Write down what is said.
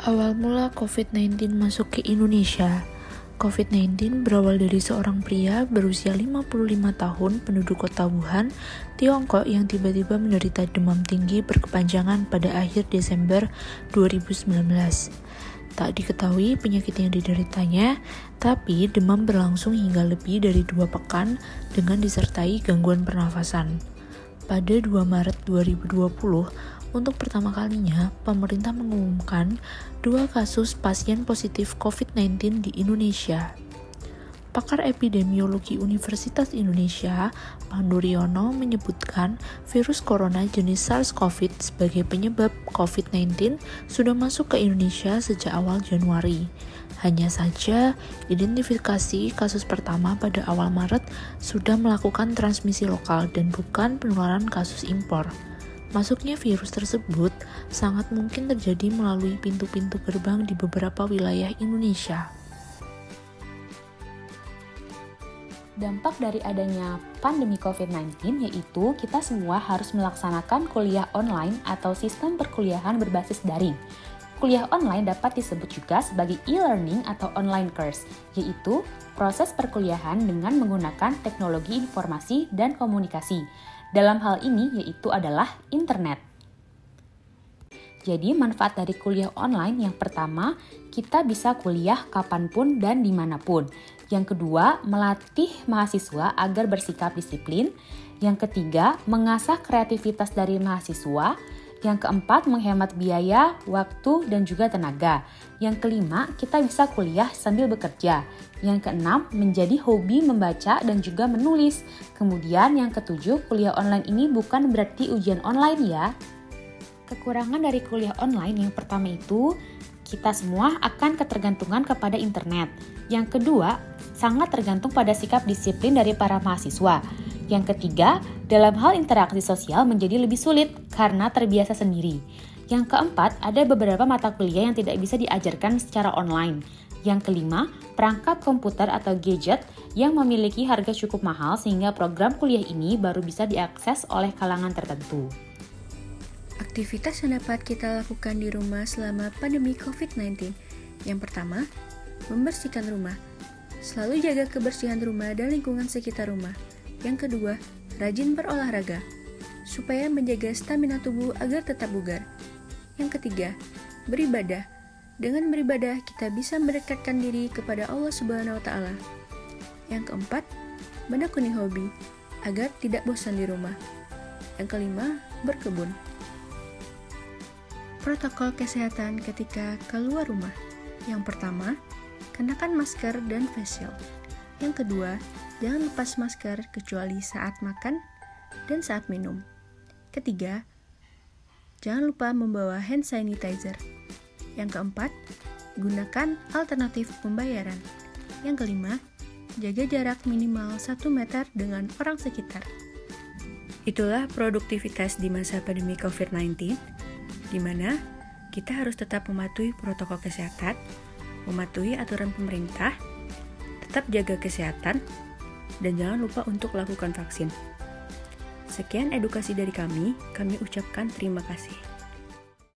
Awal mula COVID-19 masuk ke Indonesia. COVID-19 berawal dari seorang pria berusia 55 tahun penduduk kota Wuhan, Tiongkok yang tiba-tiba menderita demam tinggi berkepanjangan pada akhir Desember 2019. Tak diketahui penyakit yang dideritanya, tapi demam berlangsung hingga lebih dari 2 pekan dengan disertai gangguan pernafasan. Pada 2 Maret 2020, untuk pertama kalinya, pemerintah mengumumkan 2 kasus pasien positif COVID-19 di Indonesia. Pakar epidemiologi Universitas Indonesia, Pandu Riono, menyebutkan virus corona jenis SARS-CoV sebagai penyebab COVID-19 sudah masuk ke Indonesia sejak awal Januari. Hanya saja, identifikasi kasus pertama pada awal Maret sudah melakukan transmisi lokal dan bukan penularan kasus impor. Masuknya virus tersebut sangat mungkin terjadi melalui pintu-pintu gerbang di beberapa wilayah Indonesia. Dampak dari adanya pandemi COVID-19 yaitu kita semua harus melaksanakan kuliah online atau sistem perkuliahan berbasis daring. Kuliah online dapat disebut juga sebagai e-learning atau online course, yaitu proses perkuliahan dengan menggunakan teknologi informasi dan komunikasi. Dalam hal ini yaitu adalah internet. Jadi manfaat dari kuliah online yang pertama, kita bisa kuliah kapanpun dan dimanapun. Yang kedua, melatih mahasiswa agar bersikap disiplin. Yang ketiga, mengasah kreativitas dari mahasiswa. Yang keempat, menghemat biaya, waktu, dan juga tenaga. Yang kelima, kita bisa kuliah sambil bekerja. Yang keenam, menjadi hobi membaca dan juga menulis. Kemudian yang ketujuh, kuliah online ini bukan berarti ujian online ya. Kekurangan dari kuliah online yang pertama itu, kita semua akan ketergantungan kepada internet. Yang kedua, sangat tergantung pada sikap disiplin dari para mahasiswa. Yang ketiga, dalam hal interaksi sosial menjadi lebih sulit karena terbiasa sendiri. Yang keempat, ada beberapa mata kuliah yang tidak bisa diajarkan secara online. Yang kelima, perangkat komputer atau gadget yang memiliki harga cukup mahal sehingga program kuliah ini baru bisa diakses oleh kalangan tertentu. Aktivitas yang dapat kita lakukan di rumah selama pandemi COVID-19. Yang pertama, membersihkan rumah. Selalu jaga kebersihan rumah dan lingkungan sekitar rumah. Yang kedua, rajin berolahraga, supaya menjaga stamina tubuh agar tetap bugar. Yang ketiga, beribadah. Dengan beribadah, kita bisa mendekatkan diri kepada Allah Subhanahu wa Ta'ala. Yang keempat, menekuni hobi, agar tidak bosan di rumah. Yang kelima, berkebun. Protokol kesehatan ketika keluar rumah. Yang pertama, kenakan masker dan face shield. Yang kedua, jangan lepas masker kecuali saat makan dan saat minum. Ketiga, jangan lupa membawa hand sanitizer. Yang keempat, gunakan alternatif pembayaran. Yang kelima, jaga jarak minimal 1 meter dengan orang sekitar. Itulah produktivitas di masa pandemi COVID-19, di mana kita harus tetap mematuhi protokol kesehatan, mematuhi aturan pemerintah, tetap jaga kesehatan, dan jangan lupa untuk lakukan vaksin. Sekian edukasi dari kami ucapkan terima kasih.